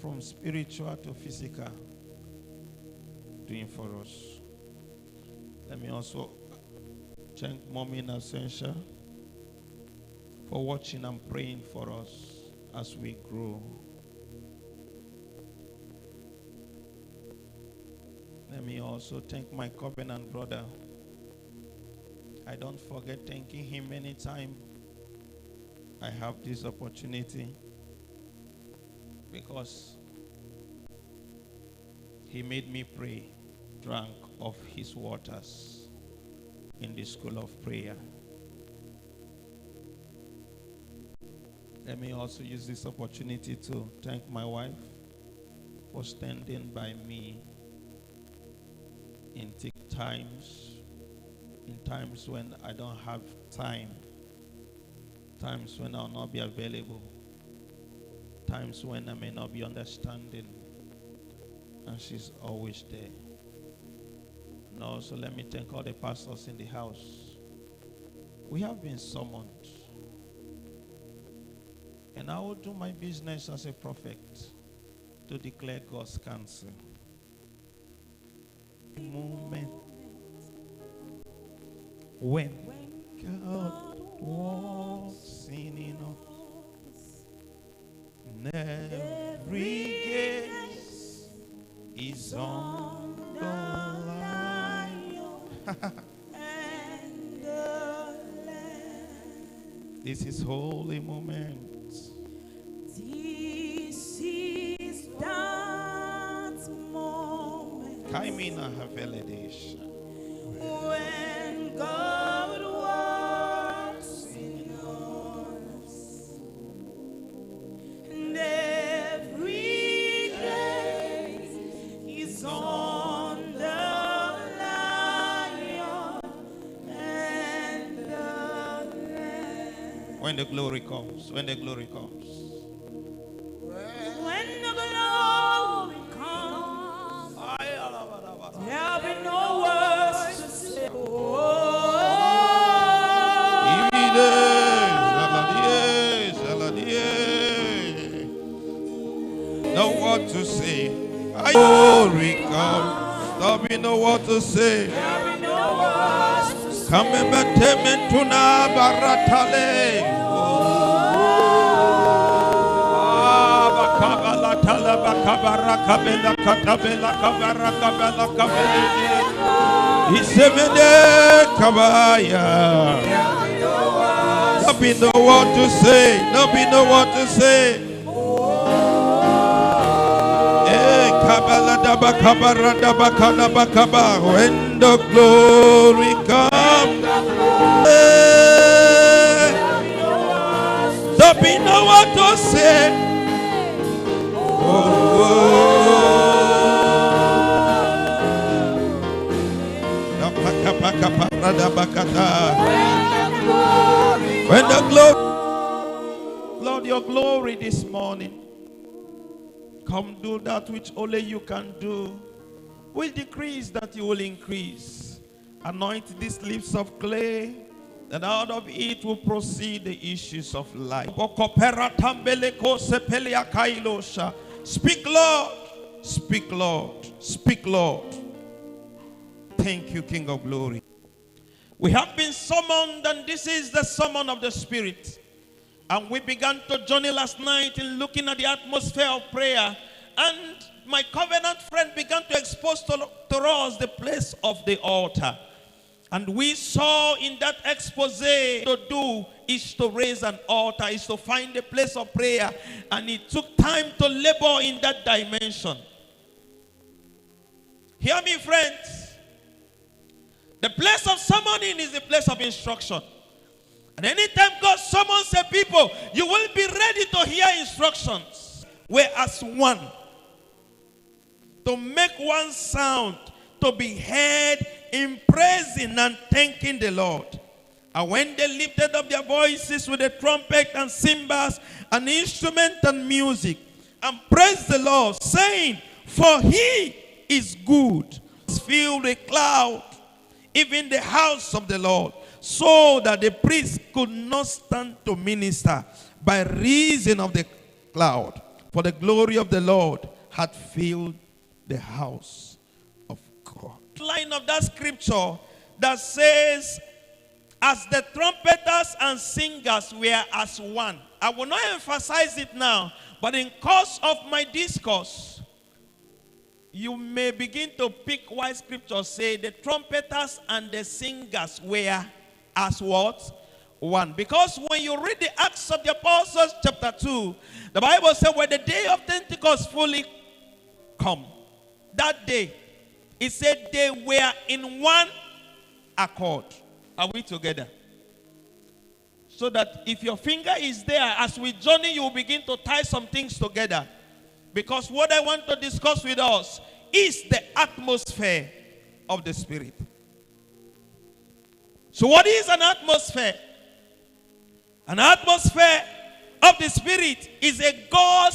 from spiritual to physical doing for us. Let me also thank Mommy in Absentia for watching and praying for us as we grow. Let me also thank my covenant brother. I don't forget thanking him anytime I have this opportunity, because he made me pray, drank of his waters in the school of prayer. Let me also use this opportunity to thank my wife for standing by me in thick times, in times when I don't have time, times when I'll not be available, times when I may not be understanding, and she's always there. And also let me thank all the pastors in the house. We have been summoned, and I will do my business as a prophet to declare God's counsel. Moment when God walks in us, and every gaze is on the lion and the lamb. This is holy moment. This is that moment. Kaimina Haveledesh. When God walks in us, and every gaze is on the lion and the lamb. When the glory comes, when the glory comes. When the glory comes, there'll be no words to say. Know what to say. Glory comes. There'll be no what to say. There'll be no words to say. Come and tuna baratale. There'll be no what to say. There'll be no what to say. When the glory comes, there'll be no what to say. When the glory, Lord, your glory this morning, come do that which only you can do. We decrease that you will increase. Anoint these lips of clay, that out of it will proceed the issues of life. Speak, Lord. Speak, Lord. Speak, Lord. Thank you, King of Glory. We have been summoned, and this is the summon of the Spirit. And we began to journey last night in looking at the atmosphere of prayer. And my covenant friend began to expose to us the place of the altar. And we saw in that expose to do is to raise an altar, is to find a place of prayer. And it took time to labor in that dimension. Hear me, friends. The place of summoning is the place of instruction. And anytime God summons a people, you will be ready to hear instructions. We're as one. To make one sound, to be heard in praising and thanking the Lord. And when they lifted up their voices with the trumpet and cymbals and instrument and music, and praised the Lord, saying, for he is good. It's filled with cloud, even the house of the Lord, so that the priest could not stand to minister by reason of the cloud, for the glory of the Lord had filled the house of God. Line of that scripture that says, as the trumpeters and singers were as one. I will not emphasize it now, but in course of my discourse, you may begin to pick why scripture say the trumpeters and the singers were as what? One. Because when you read the Acts of the Apostles chapter 2, the Bible said when the day of Pentecost fully come, that day, it said they were in one accord. Are we together? So that if your finger is there, as we journey, you will begin to tie some things together. Because what I want to discuss with us is the atmosphere of the Spirit. So what is an atmosphere? An atmosphere of the Spirit is a God